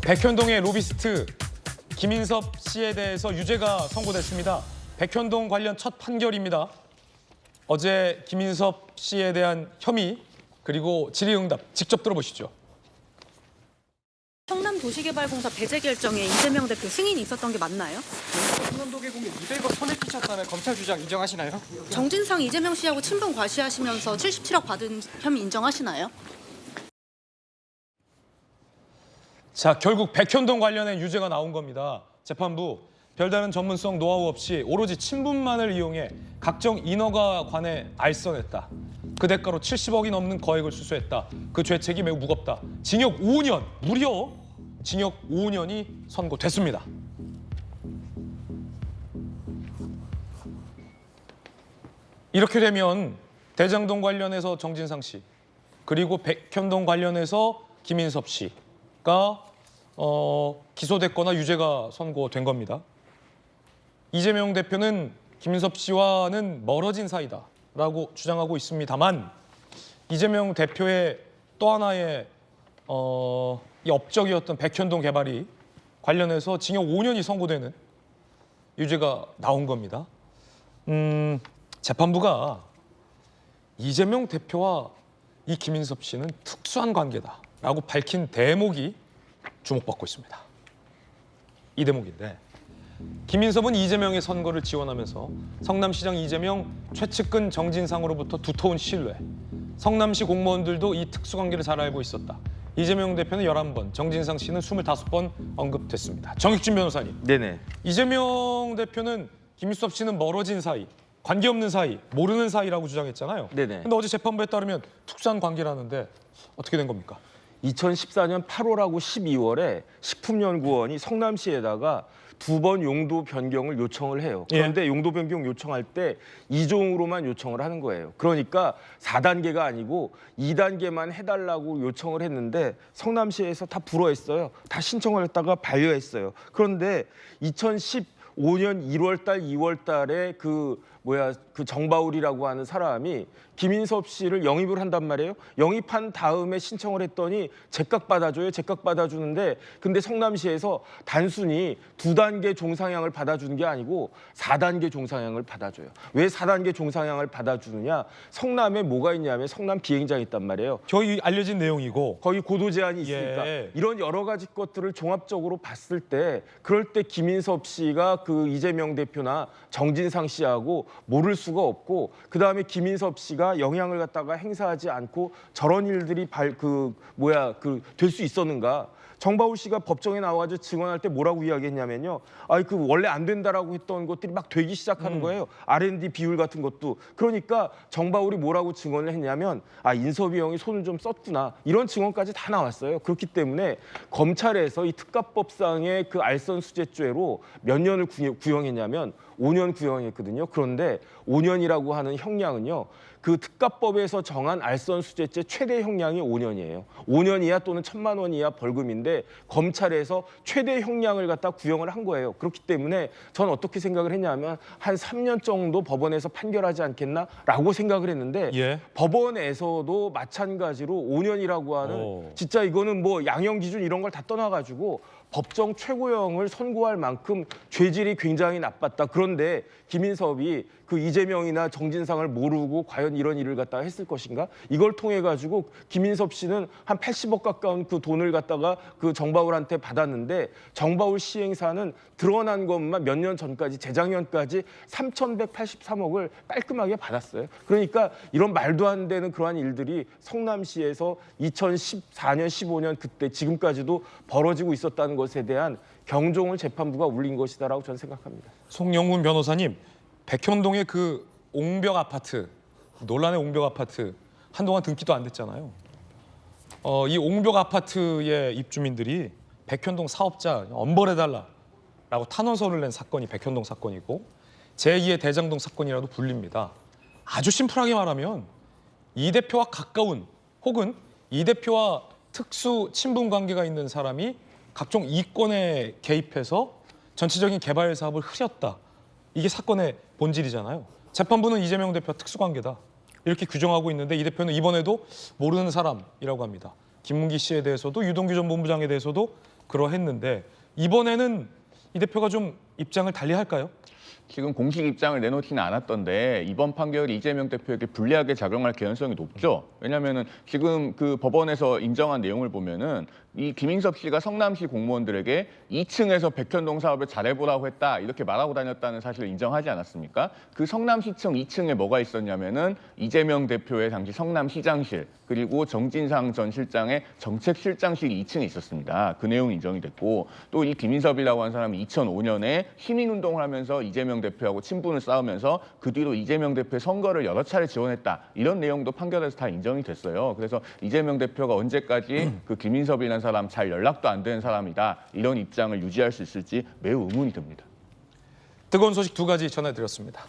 백현동의 로비스트 김인섭 씨에 대해서 유죄가 선고됐습니다. 백현동 관련 첫 판결입니다. 어제 김인섭 씨에 대한 혐의 그리고 질의응답 직접 들어보시죠. 성남도시개발공사 배제 결정에 이재명 대표 승인이 있었던 게 맞나요? 성남도계공에 200억 손해 끼쳤다는 검찰 주장 인정하시나요? 정진상 이재명 씨하고 친분 과시하시면서 77억 받은 혐의 인정하시나요? 자, 결국 백현동 관련된 유죄가 나온 겁니다. 재판부 별다른 전문성 노하우 없이 오로지 친분만을 이용해 각종 인허가 관에 알선했다. 그 대가로 70억이 넘는 거액을 수수했다. 그 죄책이 매우 무겁다. 징역 5년, 무려 징역 5년이 선고됐습니다. 이렇게 되면 대장동 관련해서 정진상 씨, 그리고 백현동 관련해서 김인섭 씨가 기소됐거나 유죄가 선고된 겁니다. 이재명 대표는 김인섭 씨와는 멀어진 사이다라고 주장하고 있습니다만 이재명 대표의 또 하나의 이 업적이었던 백현동 개발이 관련해서 징역 5년이 선고되는 유죄가 나온 겁니다. 재판부가 이재명 대표와 이 김인섭 씨는 특수한 관계다라고 밝힌 대목이 주목받고 있습니다. 이 대목인데 김인섭은 이재명의 선거를 지원하면서 성남시장 이재명, 최측근 정진상으로부터 두터운 신뢰, 성남시 공무원들도 이 특수관계를 잘 알고 있었다. 이재명 대표는 11번, 정진상 씨는 25번 언급됐습니다. 정익진 변호사님. 네네. 이재명 대표는 김인섭 씨는 멀어진 사이, 관계없는 사이, 모르는 사이라고 주장했잖아요. 네네. 근데 어제 재판부에 따르면 특수한 관계라는데 어떻게 된 겁니까? 2014년 8월하고 12월에 식품연구원이 성남시에다가 2번 용도 변경을 요청을 해요. 그런데 용도 변경 요청할 때 2종으로만 요청을 하는 거예요. 그러니까 4단계가 아니고 2단계만 해달라고 요청을 했는데 성남시에서 다 불허했어요. 다 신청을 했다가 반려했어요. 그런데 2015년 1월 달, 2월 달에 그 정바울이라고 하는 사람이 김인섭 씨를 영입을 한단 말이에요. 영입한 다음에 신청을 했더니 제각 받아줘요. 제각 받아주는데 근데 성남시에서 단순히 2단계 종상향을 받아주는 게 아니고 4단계 종상향을 받아줘요. 왜 4단계 종상향을 받아주느냐? 성남에 뭐가 있냐면 성남 비행장이 있단 말이에요. 저희 알려진 내용이고 거기 고도 제한이 있으니까 이런 여러 가지 것들을 종합적으로 봤을 때 그럴 때 김인섭 씨가 그 이재명 대표나 정진상 씨하고 모를 수가 없고 그다음에 김인섭 씨가 영향을 갖다가 행사하지 않고 저런 일들이 될 수 있었는가? 정바울 씨가 법정에 나와가지고 증언할 때 뭐라고 이야기했냐면요. 그 원래 안 된다라고 했던 것들이 막 되기 시작하는 거예요. R&D 비율 같은 것도. 그러니까 정바울이 뭐라고 증언을 했냐면 인섭이 형이 손을 좀 썼구나. 이런 증언까지 다 나왔어요. 그렇기 때문에 검찰에서 이 특가법상의 그 알선수재죄로 몇 년을 구형했냐면 5년 구형했거든요. 그런데 5년이라고 하는 형량은요. 그 특가법에서 정한 알선수재죄 최대 형량이 5년이에요. 5년 이하 또는 1,000만 원 이하 벌금인데 검찰에서 최대 형량을 갖다 구형을 한 거예요. 그렇기 때문에 전 어떻게 생각을 했냐면 한 3년 정도 법원에서 판결하지 않겠나라고 생각을 했는데 법원에서도 마찬가지로 5년이라고 하는 진짜 이거는 뭐 양형 기준 이런 걸 다 떠나가지고 법정 최고형을 선고할 만큼 죄질이 굉장히 나빴다. 그런데 김인섭이 그 이재명이나 정진상을 모르고 과연 이런 일을 갖다가 했을 것인가? 이걸 통해 가지고 김인섭 씨는 한 80억 가까운 그 돈을 갖다가 그 정바울한테 받았는데 정바울 시행사는 드러난 것만 몇 년 전까지 재작년까지 3,183억을 깔끔하게 받았어요. 그러니까 이런 말도 안 되는 그러한 일들이 성남시에서 2014년, 15년 그때 지금까지도 벌어지고 있었다는 것에 대한 경종을 재판부가 울린 것이다라고 저는 생각합니다. 송영훈 변호사님, 백현동의 그 옹벽 아파트, 논란의 옹벽 아파트 한동안 등기도 안 됐잖아요. 이 옹벽 아파트의 입주민들이 백현동 사업자 엄벌해달라라고 탄원서를 낸 사건이 백현동 사건이고 제2의 대장동 사건이라도 불립니다. 아주 심플하게 말하면 이 대표와 가까운 혹은 이 대표와 특수 친분 관계가 있는 사람이 각종 이권에 개입해서 전체적인 개발 사업을 흐렸다. 이게 사건의 본질이잖아요. 재판부는 이재명 대표와 특수관계다. 이렇게 규정하고 있는데 이 대표는 이번에도 모르는 사람이라고 합니다. 김문기 씨에 대해서도 유동규 전 본부장에 대해서도 그러했는데 이번에는 이 대표가 좀 입장을 달리할까요? 지금 공식 입장을 내놓지는 않았던데 이번 판결이 이재명 대표에게 불리하게 작용할 개연성이 높죠. 왜냐하면은 지금 그 법원에서 인정한 내용을 보면은 이 김인섭 씨가 성남시 공무원들에게 2층에서 백현동 사업을 잘해보라고 했다 이렇게 말하고 다녔다는 사실을 인정하지 않았습니까? 그 성남시청 2층에 뭐가 있었냐면은 이재명 대표의 당시 성남시장실 그리고 정진상 전 실장의 정책실장실이 2층에 있었습니다. 그 내용이 인정이 됐고 또 이 김인섭이라고 하는 사람이 2005년에 시민운동을 하면서 이재명 대표하고 친분을 쌓으면서 그 뒤로 이재명 대표의 선거를 여러 차례 지원했다. 이런 내용도 판결에서 다 인정이 됐어요. 그래서 이재명 대표가 언제까지 그 김인섭이라는 사람 잘 연락도 안 되는 사람이다. 이런 입장을 유지할 수 있을지 매우 의문이 듭니다. 뜨거운 소식 두 가지 전해드렸습니다.